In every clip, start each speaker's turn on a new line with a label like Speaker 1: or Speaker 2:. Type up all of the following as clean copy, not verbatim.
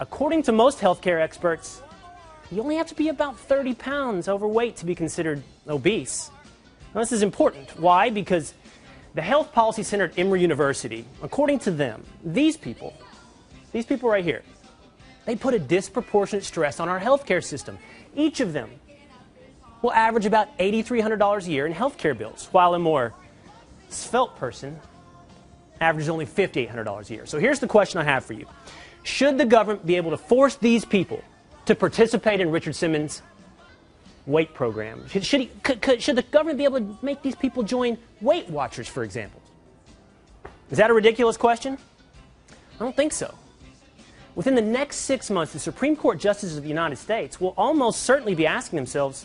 Speaker 1: According to most healthcare experts, you only have to be about 30 pounds overweight to be considered obese. Now, this is important. Why? Because the Health Policy Center at Emory University, according to them, these people right here, they put a disproportionate stress on our healthcare system. Each of them will average about $8,300 a year in healthcare bills, while a more svelte person averages only $5,800 a year. So here's the question I have for you. Should the government be able to force these people to participate in Richard Simmons' weight program? Should the government be able to make these people join Weight Watchers, for example? Is that a ridiculous question? I don't think so. Within the next 6 months, the Supreme Court Justices of the United States will almost certainly be asking themselves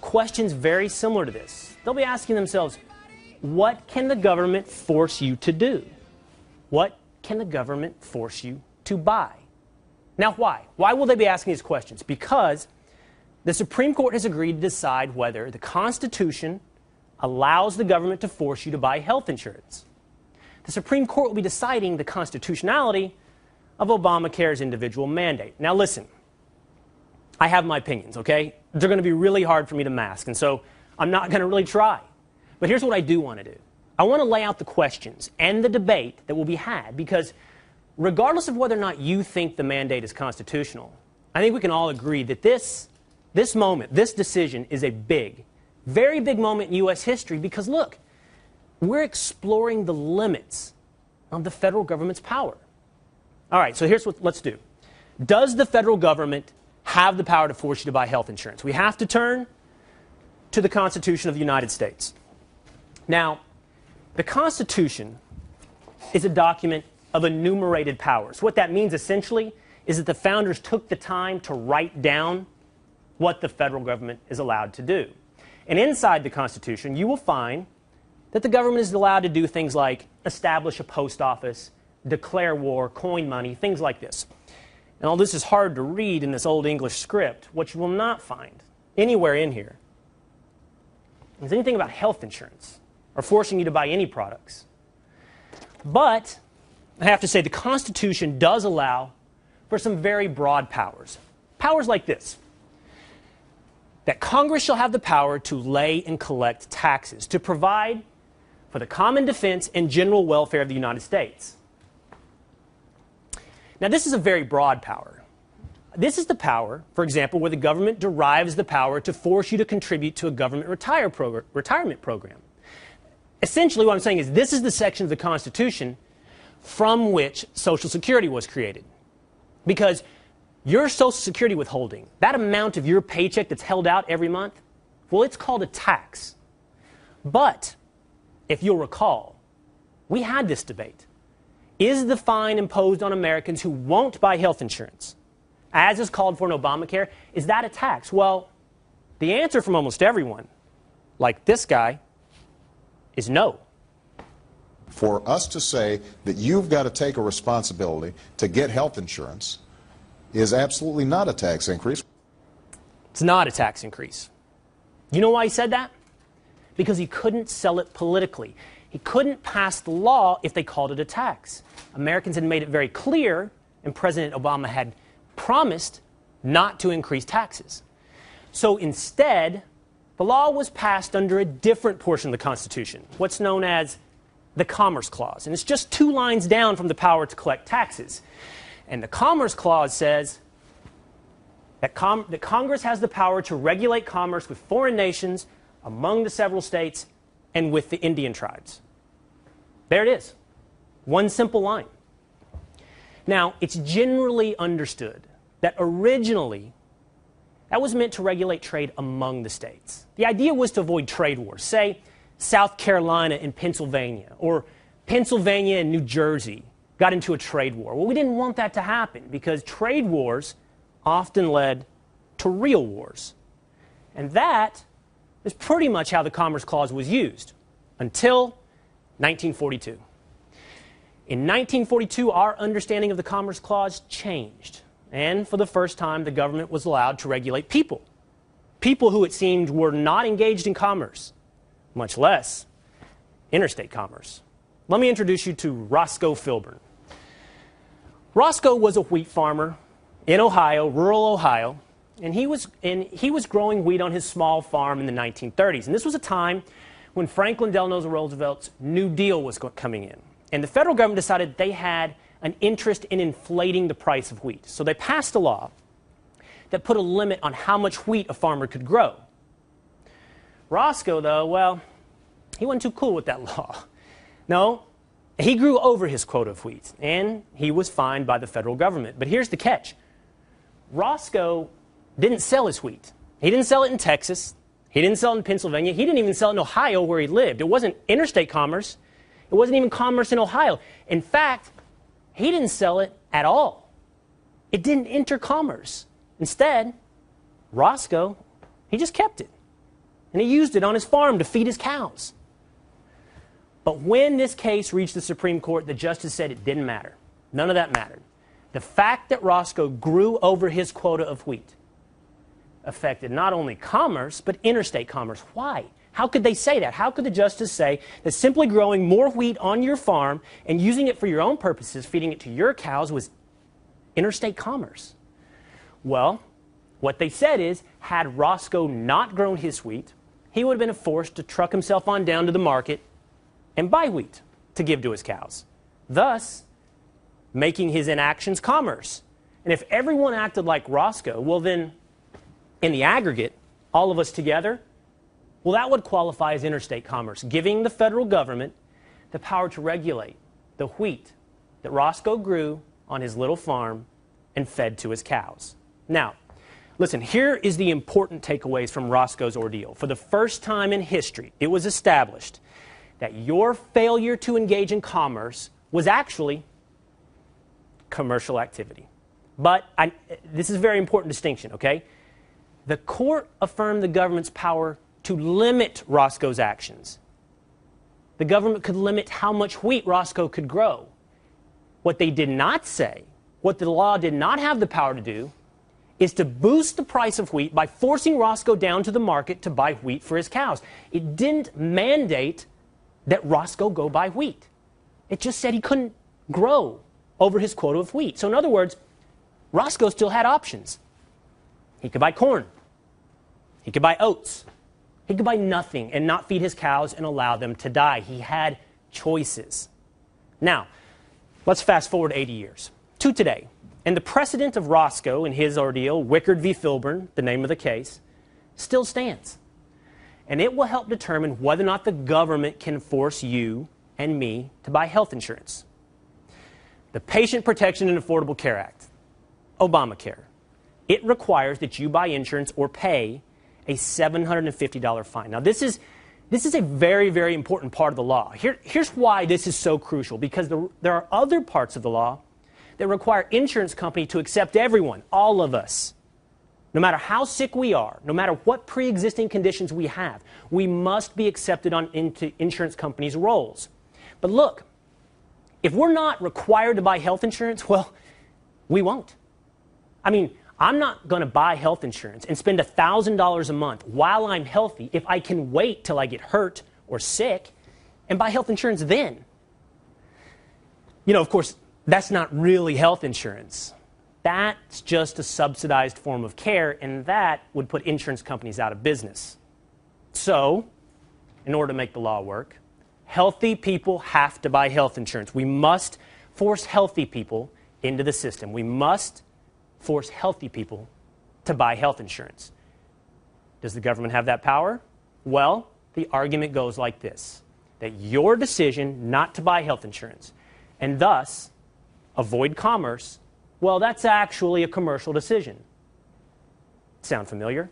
Speaker 1: questions very similar to this. They'll be asking themselves, what can the government force you to do? What can the government force you to buy? Now, why? Why will they be asking these questions? Because the Supreme Court has agreed to decide whether the Constitution allows the government to force you to buy health insurance. The Supreme Court will be deciding the constitutionality of Obamacare's individual mandate. Now listen, I have my opinions, okay? They're going to be really hard for me to mask, and so I'm not going to really try. But here's what I do want to do. I want to lay out the questions and the debate that will be had, because regardless of whether or not you think the mandate is constitutional, I think we can all agree that this moment, this decision is a big, very big moment in U.S. history, because look, we're exploring the limits of the federal government's power. All right, so here's what let's do. Does the federal government have the power to force you to buy health insurance? We have to turn to the Constitution of the United States. Now, the Constitution is a document of enumerated powers. What that means essentially is that the founders took the time to write down what the federal government is allowed to do. And inside the Constitution, you will find that the government is allowed to do things like establish a post office, declare war, coin money, things like this. And all this is hard to read in this old English script. What you will not find anywhere in here is anything about health insurance or forcing you to buy any products. But I have to say the Constitution does allow for some very broad powers. Powers like this: that Congress shall have the power to lay and collect taxes, to provide for the common defense and general welfare of the United States. Now, this is a very broad power. This is the power, for example, where the government derives the power to force you to contribute to a government retirement program. Essentially, what I'm saying is this is the section of the Constitution from which Social Security was created. Because your Social Security withholding, that amount of your paycheck that's held out every month, well, it's called a tax. But, if you'll recall, we had this debate. Is the fine imposed on Americans who won't buy health insurance, as is called for in Obamacare, is that a tax? Well, the answer from almost everyone, like this guy, is no.
Speaker 2: For us to say that you've got to take a responsibility to get health insurance is absolutely not a tax increase.
Speaker 1: It's not a tax increase. You know why he said that? Because he couldn't sell it politically. He couldn't pass the law if they called it a tax. Americans had made it very clear, and President Obama had promised not to increase taxes. So instead, the law was passed under a different portion of the Constitution, what's known as the Commerce Clause. And it's just 2 lines down from the power to collect taxes. And the Commerce Clause says that Congress has the power to regulate commerce with foreign nations, among the several states, and with the Indian tribes. There it is. One simple line. Now, it's generally understood that originally that was meant to regulate trade among the states. The idea was to avoid trade wars. Say, South Carolina and Pennsylvania, or Pennsylvania and New Jersey got into a trade war. Well, we didn't want that to happen because trade wars often led to real wars. And that is pretty much how the Commerce Clause was used until 1942. In 1942, our understanding of the Commerce Clause changed. And for the first time, the government was allowed to regulate people. People who it seemed were not engaged in commerce, much less interstate commerce. Let me introduce you to Roscoe Filburn. Roscoe was a wheat farmer in Ohio, rural Ohio, and he was growing wheat on his small farm in the 1930s. And this was a time when Franklin Delano Roosevelt's New Deal was coming in. And the federal government decided they had an interest in inflating the price of wheat. So they passed a law that put a limit on how much wheat a farmer could grow. Roscoe, though, well, he wasn't too cool with that law. No, he grew over his quota of wheat, and he was fined by the federal government. But here's the catch. Roscoe didn't sell his wheat. He didn't sell it in Texas. He didn't sell it in Pennsylvania. He didn't even sell it in Ohio where he lived. It wasn't interstate commerce. It wasn't even commerce in Ohio. In fact, he didn't sell it at all. It didn't enter commerce. Instead, Roscoe, he just kept it. And he used it on his farm to feed his cows. But when this case reached the Supreme Court, the justice said it didn't matter. None of that mattered. The fact that Roscoe grew over his quota of wheat affected not only commerce, but interstate commerce. Why? How could they say that? How could the justice say that simply growing more wheat on your farm and using it for your own purposes, feeding it to your cows, was interstate commerce? Well, what they said is, had Roscoe not grown his wheat, he would have been forced to truck himself on down to the market and buy wheat to give to his cows, thus making his inactions commerce. And if everyone acted like Roscoe, well then, in the aggregate, all of us together, well, that would qualify as interstate commerce, giving the federal government the power to regulate the wheat that Roscoe grew on his little farm and fed to his cows. Now, listen, here is the important takeaways from Roscoe's ordeal. For the first time in history, it was established that your failure to engage in commerce was actually commercial activity. But this is a very important distinction, okay? The court affirmed the government's power to limit Roscoe's actions. The government could limit how much wheat Roscoe could grow. What they did not say, what the law did not have the power to do, is to boost the price of wheat by forcing Roscoe down to the market to buy wheat for his cows. It didn't mandate that Roscoe go buy wheat. It just said he couldn't grow over his quota of wheat. So in other words, Roscoe still had options. He could buy corn. He could buy oats. He could buy nothing and not feed his cows and allow them to die. He had choices. Now, let's fast forward 80 years to today. And the precedent of Roscoe and his ordeal, Wickard v. Filburn, the name of the case, still stands. And it will help determine whether or not the government can force you and me to buy health insurance. The Patient Protection and Affordable Care Act, ObamaCare, it requires that you buy insurance or pay a $750 fine. Now, this is a very, very important part of the law. Here's why this is so crucial, because there are other parts of the law that require insurance company to accept everyone, all of us. No matter how sick we are, no matter what pre-existing conditions we have, we must be accepted into insurance companies' rolls. But look, if we're not required to buy health insurance, well, we won't. I mean, I'm not going to buy health insurance and spend $1,000 a month while I'm healthy if I can wait till I get hurt or sick and buy health insurance then. You know, of course, that's not really health insurance. That's just a subsidized form of care, and that would put insurance companies out of business. So, in order to make the law work, healthy people have to buy health insurance. We must force healthy people into the system. We must force healthy people to buy health insurance. Does the government have that power? Well, the argument goes like this, that your decision not to buy health insurance and thus avoid commerce, well, that's actually a commercial decision. Sound familiar?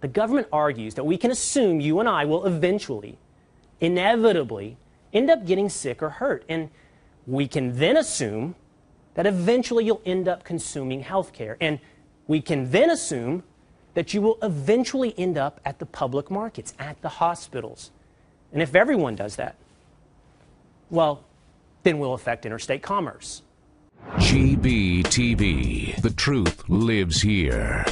Speaker 1: The government argues that we can assume you and I will eventually, inevitably, end up getting sick or hurt. And we can then assume that eventually you'll end up consuming health care. And we can then assume that you will eventually end up at the public markets, at the hospitals. And if everyone does that, well, then we'll affect interstate commerce.
Speaker 3: GBTV. The truth lives here.